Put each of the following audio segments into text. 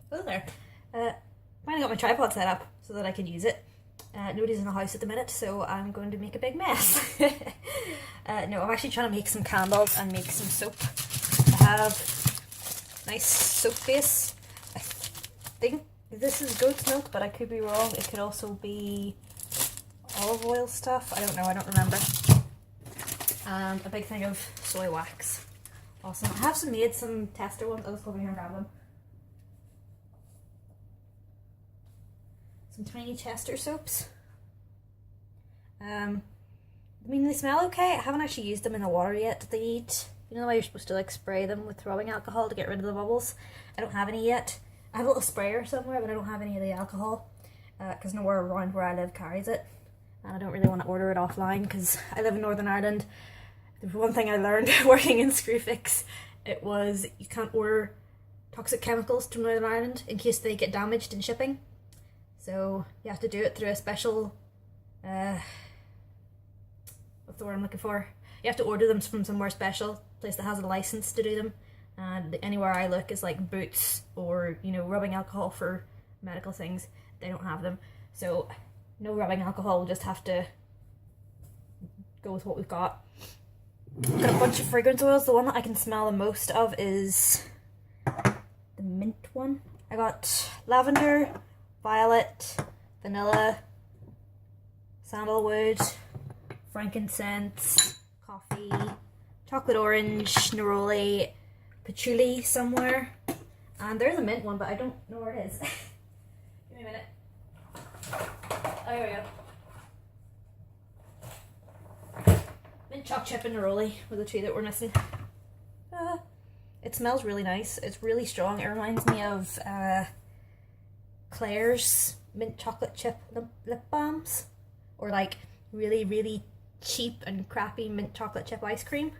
Hello there. Finally got my tripod set up so that I can use it. Nobody's in the house at the minute, so I'm going to make a big mess. No, I'm actually trying to make some candles and make some soap. I have nice soap base. I think this is goat's milk, but I could be wrong. It could also be olive oil stuff. I don't know, I don't remember. And a big thing of soy wax. Awesome. I have made some tester ones. I'll just go over here and grab them. Some tiny Chester soaps. I mean, they smell okay. I haven't actually used them in the water yet. You know the way you're supposed to like spray them with rubbing alcohol to get rid of the bubbles? I don't have any yet. I have a little sprayer somewhere, but I don't have any of the alcohol because nowhere around where I live carries it. And I don't really want to order it offline because I live in Northern Ireland. The one thing I learned working in Screwfix, it was you can't order toxic chemicals to Northern Ireland in case they get damaged in shipping. So you have to do it through a special, what's the word I'm looking for? You have to order them from somewhere special, place that has a license to do them. And anywhere I look is like Boots or, you know, rubbing alcohol for medical things. They don't have them. So no rubbing alcohol, we'll just have to go with what we've got. I've got a bunch of fragrance oils. The one that I can smell the most of is the mint one. I got lavender, violet, vanilla, sandalwood, frankincense, coffee, chocolate orange, neroli, patchouli somewhere. And there's a mint one, but I don't know where it is. Give me a minute. Oh, here we go. Mint, choc chip, and neroli were the two that we're missing. It smells really nice. It's really strong. It reminds me of Claire's mint chocolate chip lip balms, or like really, really cheap and crappy mint chocolate chip ice cream.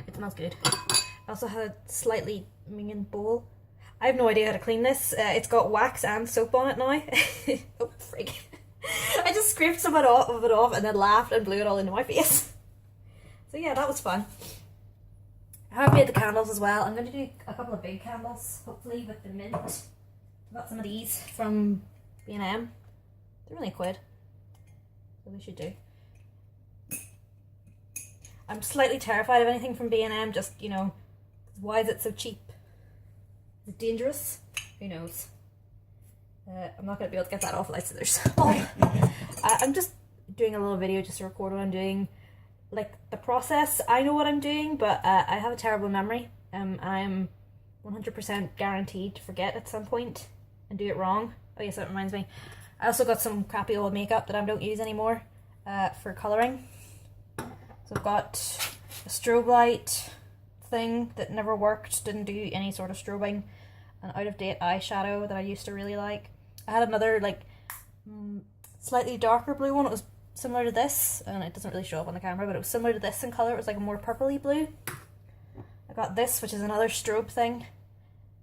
It smells good. I also have a slightly minging bowl. I have no idea how to clean this. It's got wax and soap on it now. Oh, frig. I just scraped some of it off and then laughed and blew it all into my face. So yeah, that was fun. I have made the candles as well. I'm going to do a couple of big candles, hopefully with the mint. I've got some of these from B&M. They're only £1, so they should do. I'm slightly terrified of anything from B&M, just, you know, why is it so cheap? Is it dangerous? Who knows? I'm not going to be able to get that off lights, so there's I'm just doing a little video just to record what I'm doing, like the process. I know what I'm doing, but I have a terrible memory. I'm 100% guaranteed to forget at some point and do it wrong. Oh yes, that reminds me. I also got some crappy old makeup that I don't use anymore for colouring. So I've got a strobe light thing that never worked, didn't do any sort of strobing, an out-of-date eyeshadow that I used to really like. I had another like slightly darker blue one. It was similar to this, and it doesn't really show up on the camera, but it was similar to this in colour. It was like a more purpley blue. I got this, which is another strobe thing.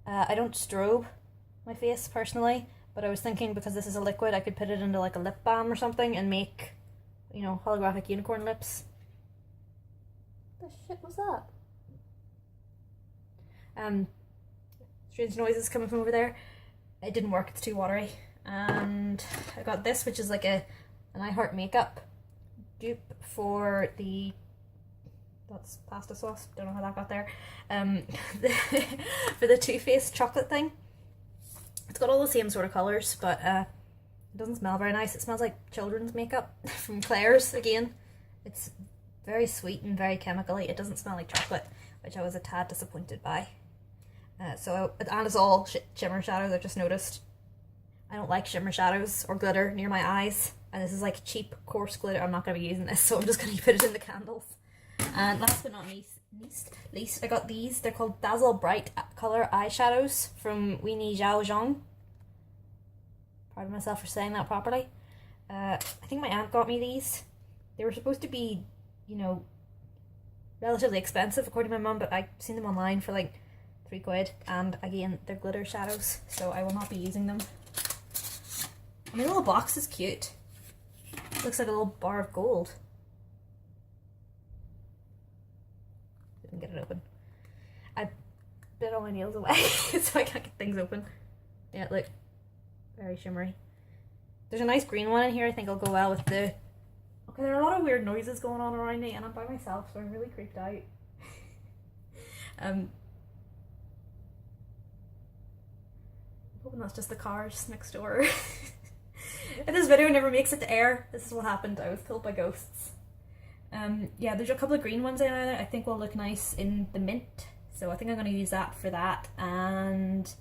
I don't strobe my face personally, but I was thinking because this is a liquid, I could put it into like a lip balm or something and make, you know, holographic unicorn lips. What the shit was that? Strange noises coming from over there. It didn't work, it's too watery. And I got this, which is like an I Heart Makeup dupe for the, that's pasta sauce, don't know how that got there, for the Too Faced chocolate thing. It's got all the same sort of colours, but it doesn't smell very nice. It smells like children's makeup from Claire's again. It's very sweet and very chemically. It doesn't smell like chocolate, which I was a tad disappointed by. And it's all shimmer shadows. I've just noticed I don't like shimmer shadows or glitter near my eyes, and this is like cheap coarse glitter. I'm not going to be using this, so I'm just going to put it in the candles. And last but not least, I got these. They're called Dazzle Bright Color Eyeshadows from Weenie Zhao Zhong. Pardon myself for saying that properly. I think my aunt got me these. They were supposed to be, you know, relatively expensive according to my mum, but I've seen them online for like £3, and again, they're glitter shadows, so I will not be using them. And the little box is cute. It looks like a little bar of gold. Didn't get it open. I bit all my nails away, so I can't get things open. Yeah, look, very shimmery. There's a nice green one in here. I think it'll go well with the... Okay, there are a lot of weird noises going on around me, and I'm by myself, so I'm really creeped out. I'm hoping that's just the cars next door. If this video never makes it to air, this is what happened. I was killed by ghosts. Yeah, there's a couple of green ones in there I think will look nice in the mint, so I think I'm going to use that for that, and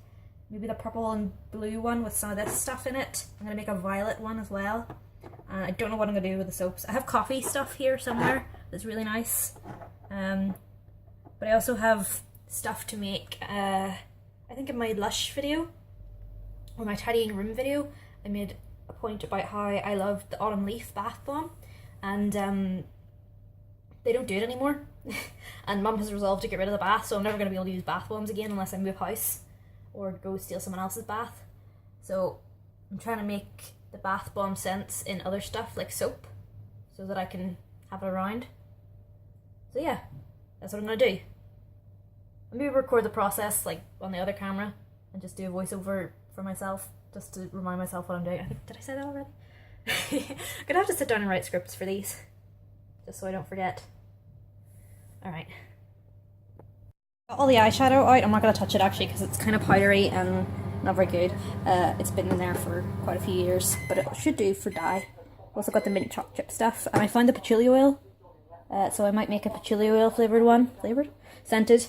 maybe the purple and blue one with some of this stuff in it. I'm going to make a violet one as well. I don't know what I'm going to do with the soaps. I have coffee stuff here somewhere that's really nice, but I also have stuff to make. I think in my Lush video, or my tidying room video, I made a point about how I love the autumn leaf bath bomb, and they don't do it anymore. And Mum has resolved to get rid of the bath, so I'm never going to be able to use bath bombs again unless I move house or go steal someone else's bath. So I'm trying to make the bath bomb scents in other stuff like soap, so that I can have it around. So yeah, that's what I'm going to do. I'll maybe record the process like on the other camera and just do a voiceover for myself, just to remind myself what I'm doing. Did I say that already? I'm gonna have to sit down and write scripts for these, just so I don't forget. Alright. Got all the eyeshadow out. I'm not gonna touch it actually because it's kind of powdery and not very good. It's been in there for quite a few years, but it should do for dye. Also got the mint choc chip stuff, and I found the patchouli oil, so I might make a patchouli oil scented.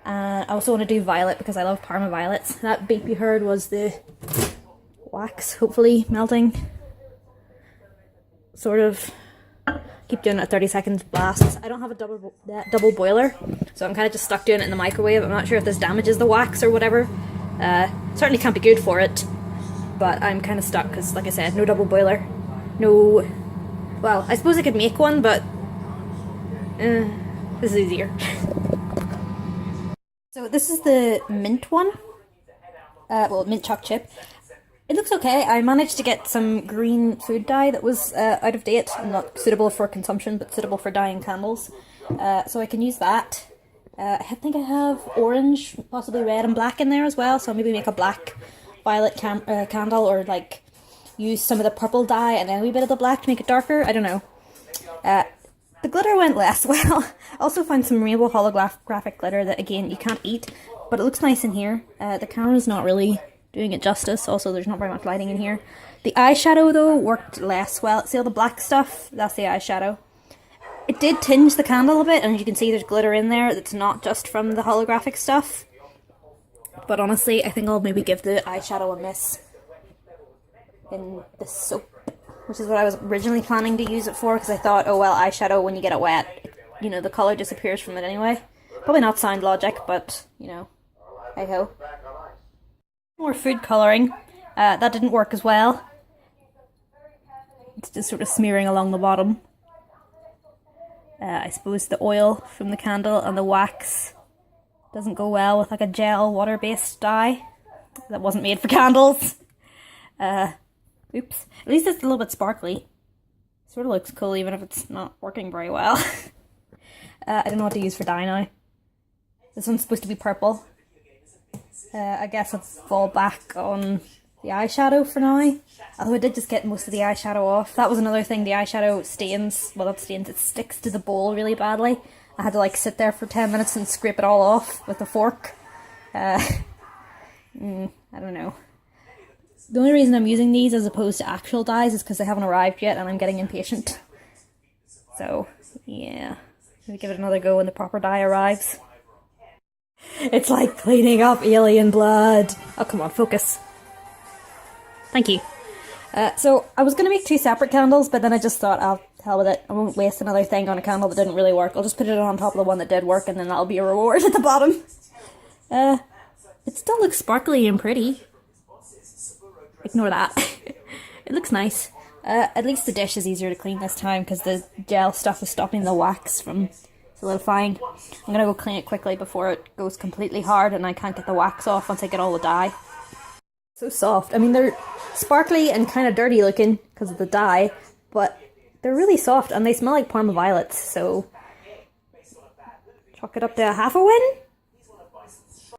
I also want to do violet because I love Parma violets. That beep you heard was the wax, hopefully melting. Sort of keep doing it at 30 seconds blasts. I don't have a double boiler, so I'm kind of just stuck doing it in the microwave. I'm not sure if this damages the wax or whatever. Certainly can't be good for it, but I'm kind of stuck because, like I said, no double boiler. No... Well, I suppose I could make one, but... this is easier. So this is the mint one. Well, mint choc chip. It looks okay. I managed to get some green food dye that was out of date, not suitable for consumption, but suitable for dyeing candles. So I can use that. I think I have orange, possibly red and black in there as well, so I'll maybe make a black violet candle, or like use some of the purple dye and then a wee bit of the black to make it darker. I don't know. The glitter went less well. I also found some rainbow holographic glitter that, again, you can't eat, but it looks nice in here. The camera's not really doing it justice. Also, there's not very much lighting in here. The eyeshadow, though, worked less well. See all the black stuff? That's the eyeshadow. It did tinge the candle a bit, and as you can see, there's glitter in there that's not just from the holographic stuff. But honestly, I think I'll maybe give the eyeshadow a miss in the soap, which is what I was originally planning to use it for, because I thought, oh well, eyeshadow, when you get it wet, you know, the colour disappears from it anyway. Probably not sound logic, but, you know, hey-ho. More food colouring. That didn't work as well. It's just sort of smearing along the bottom. I suppose the oil from the candle and the wax doesn't go well with like a gel water-based dye that wasn't made for candles. Oops. At least it's a little bit sparkly. Sort of looks cool even if it's not working very well. I don't know what to use for dye now. This one's supposed to be purple. I guess I'll fall back on the eyeshadow for now. Although I did just get most of the eyeshadow off. That was another thing, the eyeshadow stains. Well, not stains, it sticks to the bowl really badly. I had to like sit there for 10 minutes and scrape it all off with a fork. I don't know. The only reason I'm using these as opposed to actual dyes is because they haven't arrived yet and I'm getting impatient. So, yeah. Maybe give it another go when the proper dye arrives. It's like cleaning up alien blood. Oh, come on, focus. Thank you. So, I was going to make 2 separate candles, but then I just thought, oh, hell with it. I won't waste another thing on a candle that didn't really work. I'll just put it on top of the one that did work, and then that'll be a reward at the bottom. It still looks sparkly and pretty. Ignore that. It looks nice. At least the dish is easier to clean this time, because the gel stuff is stopping the wax from solidifying. I'm going to go clean it quickly before it goes completely hard and I can't get the wax off once I get all the dye. So soft. I mean, they're sparkly and kind of dirty looking because of the dye, but they're really soft and they smell like Parma violets, so chalk it up to a half a win?